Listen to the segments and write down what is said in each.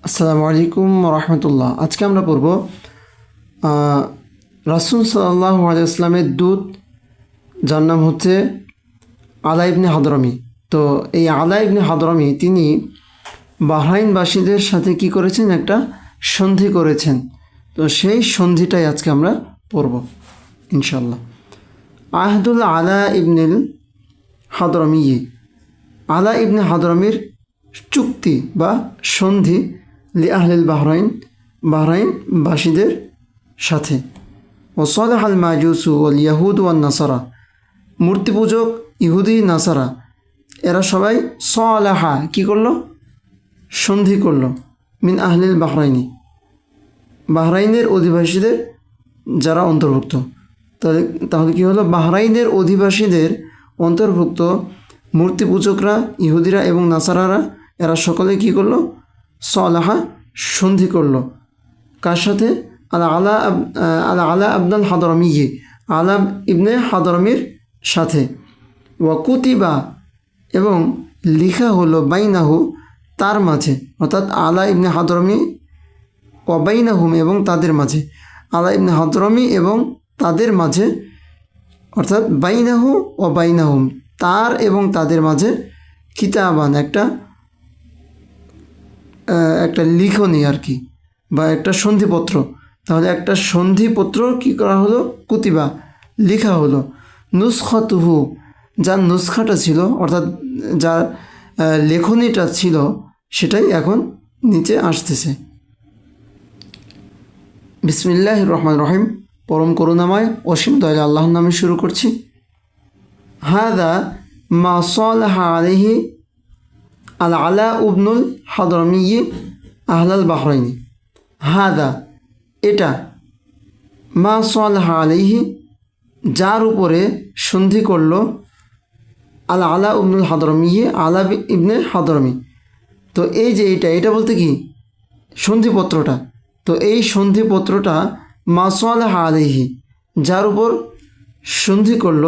আসসালামু আলাইকুম রহমতুল্লাহ। আজকে আমরা পড়ব রাসূল সাল্লাল্লাহু আলাইহি ওয়াসাল্লামের দূত, যার নাম হচ্ছে আলা ইবনে হাদরামি। তো এই আলা ইবনে হাদরামি তিনি বাহরাইনবাসীদের সাথে কি করেছেন, একটা সন্ধি করেছেন। তো সেই সন্ধিটাই আজকে আমরা পড়ব ইনশাল্লাহ। আহদুল আলা ইবনুল হাদরামি, আলা ইবনে হাদরামির চুক্তি বা সন্ধি লি আহলিল বাহরাইনবাসীদের সাথে। ও সালাহ আল মাজুসু ওয়াল ইয়াহুদ ওয়ান নাসারা, মূর্তি পূজক ইহুদি নাসারা এরা সবাই সালাহা কি করলো, সন্ধি করলো। মিন আহলিল বাহরাইনের অধিবাসীদের যারা অন্তর্ভুক্ত। তাহলে কি হলো, বাহরাইনের অধিবাসীদের অন্তর্ভুক্ত মূর্তি পূজকরা, ইহুদিরা এবং নাসারারা এরা সকলে কি করলো, সালাহা সন্ধি করলো। কার সাথে? আলা আবদাল হাদরামি, আলা ইবনে হাদরামির সাথে। ওয়াকুতিবা, এবং লিখা হলো বাইনাহু তার মাঝে, অর্থাৎ আলা ইবনে হাদরামি ওয়াবাইনাহুম এবং তাদের মাঝে, আলা ইবনে হাদরামি এবং তাদের মাঝে, অর্থাৎ বাইনাহু ওয়াবাইনাহুম তার এবং তাদের মাঝে, কিতাবান একটা লিখনি আর কি, বা একটা সন্ধিপত্র। তাহলে একটা সন্ধিপত্র কি করা হলো, কুতিবা লেখা হলো। নুসখাতুহু, যার নুসখাটা ছিল, অর্থাৎ যার লেখনীটা ছিল, সেটাই এখন নিচে আসতেছে। বিসমিল্লাহির রহমানির রহিম, পরম করুণাময় অসীম দয়ালু আল্লাহর নামে শুরু করছি। হাদা মা সালাহা আলাইহি আল আলা ইবনুল হাদরামি আহলাল বাহরাইনি। হাদা এটা, মা সালাহা আলাইহি যার উপরে সন্ধি করল, আল আলা ইবনুল হাদরামি আলা ইবনে হাদরামি। তো এই যে এটা বলতে কি, সন্ধিপত্রটা। তো এই সন্ধিপত্রটা মা সালাহা আলাইহি যার উপর সন্ধি করল,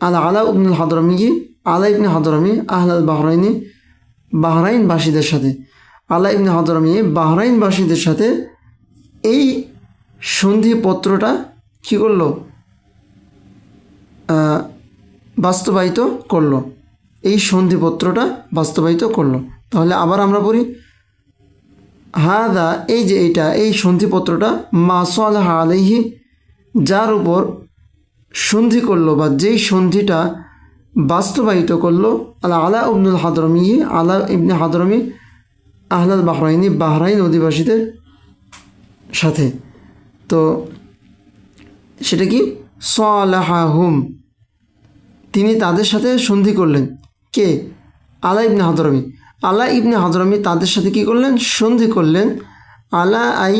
আল আলা ইবনুল হাদরামি আলা ইবনে হাদরামি আহলাল বাহরাইনি বাহরাইনবাসীদের সাথে। আলা ইবনে হাদরামি বাহরাইনবাসীদের সাথে এই সন্ধিপত্রটা কী করলো, বাস্তবায়িত করলো। এই সন্ধিপত্রটা বাস্তবায়িত করলো। তাহলে আবার আমরা পড়ি, হাদা এই যে এই সন্ধিপত্রটা, মা সালাহা আলাইহি যার উপর সন্ধি করলো, বা যেই সন্ধিটা বাস্তবায়িত করলো, আলা ইবনুল হাদরামি আলা ইবনে হাদরামি আহলাল বাহরাইনি বাহরাইন অধিবাসীদের সাথে। তো সেটা কি, সালাহাহুম তিনি তাদের সাথে সন্ধি করলেন। কে? আলা ইবনে হাদরামি। আলা ইবনে হাদরামি তাদের সাথে কি করলেন, সন্ধি করলেন। আলা আই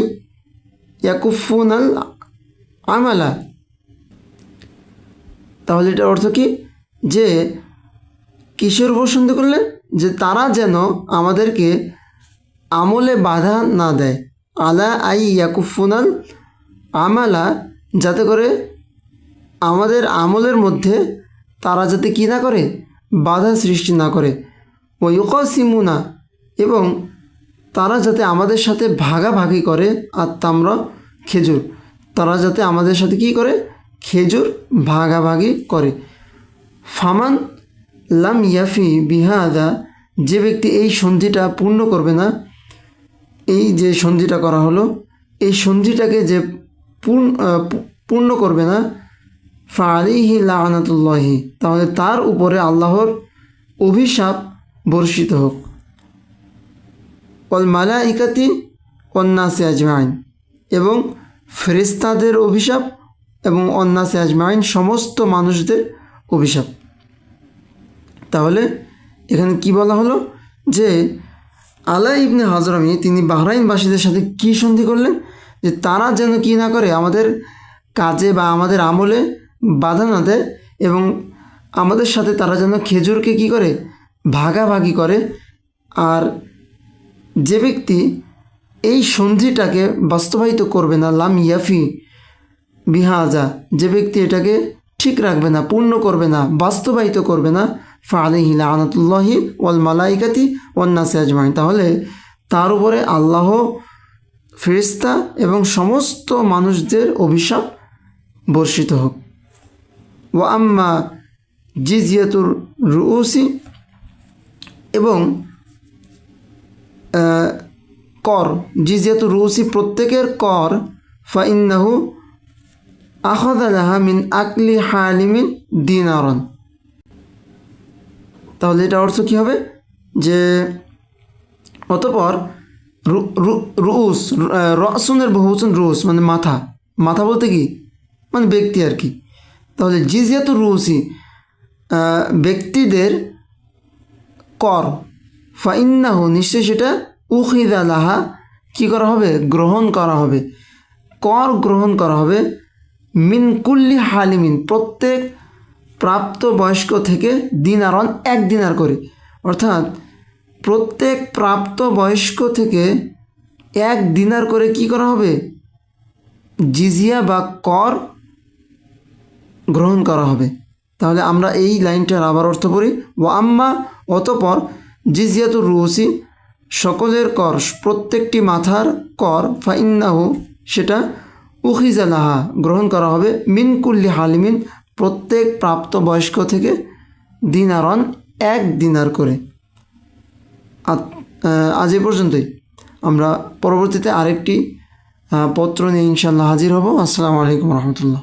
ইয়াকুফুনাল আমালা। তাহলে এটার অর্থ কি, যে কিসের উপর সন্ধি করলেন, যে তারা যেন আমাদেরকে আমলে বাধা না দেয়। আলা আই ইয়াকুফুনাল আমালা, যাতে করে আমাদের আমলের মধ্যে তারা যাতে কী না করে, বাধা সৃষ্টি না করে। ও ইউকাসিমুনা, এবং তারা যাতে আমাদের সাথে ভাগাভাগি করে, আর তামরা খেজুর, তারা যাতে আমাদের সাথে কী করে, খেজুর ভাগাভাগি করে। ফামান লাম ইয়াফি বিহাদা, যে ব্যক্তি এই সন্ধিটা পূর্ণ করবে না, এই যে সন্ধিটা করা হলো, এই সন্ধিটাকে যে পূর্ণ করবে না, ফাআলাইহি লাআনাতুল্লাহি, তাহলে তার উপরে আল্লাহর অভিশাপ বর্ষিত হোক। ওয়াল মালাইকাতি ওয়ান নাসি আজমাইন, এবং ফেরেশতাদের অভিশাপ, এবং ওয়ান নাসি আজমাইন সমস্ত মানুষদের অভিশাপ। তাহলে এখানে কি বলা হলো, যে আলা ইবনে হাদরামি তিনি বাহরাইনবাসীদের সাথে কি সন্ধি করলেন, যে তারা যেন কি না করে, আমাদের কাজে বা আমাদের আমলে বাধা না দেয়, এবং আমাদের সাথে তারা যেন খেজুরকে কি করে, ভাগাভাগি করে। আর যে ব্যক্তি এই সন্ধিটাকে বাস্তবায়িত করবে না, লাম ইয়াফি বিহাজা, যে ব্যক্তি এটাকে ঠিক রাখবে না, পূর্ণ করবে না, বাস্তবায়িত করবে না, ফাআলাইহি লাআনাতুল্লাহি ওয়াল মালাইকাতি ওয়ান নাসি আজমাইন, তাহলে তার উপরে আল্লাহ, ফেরেশতা এবং সমস্ত মানুষদের অভিশাপ বর্ষিত হোক। ওয়া আম্মা জিজিয়াতুর রুউসি, এবং কর, জিজিয়াতুর রুউসি প্রত্যেকের কর, ফাইন্নাহু আখাযা লাহা মিন আকলি হালিমিন দিনারন। তাহলে এটা অর্থ কী হবে যে অতঃপর রুউস, রসুনের বহুবচন রুউস মানে মাথা, মাথা বলতে কি মানে ব্যক্তি আর কি। তাহলে জিজিয়াতুর রুউসি ব্যক্তিদের কর, ফাইন্নাহু নিশ্চয় সেটা উখিযা লাহা কী করা হবে গ্রহণ করা হবে, কর গ্রহণ করা হবে, মিন কুল্লি হালিমিন প্রত্যেক প্রাপ্তবয়স্ক থেকে দিনারন 1 দিনার করে, অর্থাৎ প্রত্যেক প্রাপ্তবয়স্ক থেকে 1 দিনার করে কি করা হবে জিজিয়া বা কর গ্রহণ করা হবে। তাহলে আমরা এই লাইনটার আবার অর্থ করি, ও আম্মা অতপর জিজিয়াতুর রুউসি সকলের কর, প্রত্যেকটি মাথার কর, ফাইন্নাহু সেটা উখিযা লাহা গ্রহণ করা হবে, মিন কুল্লি হালিমিন প্রত্যেক প্রাপ্তবয়স্ক থেকে দিনারন 1 দিনার করে। আজ এ পর্যন্তই। আমরা পরবর্তীতে আরেকটি পত্র নিয়ে ইনশাআল্লাহ হাজির হব। আসসালামু আলাইকুম রহমতুল্লাহ।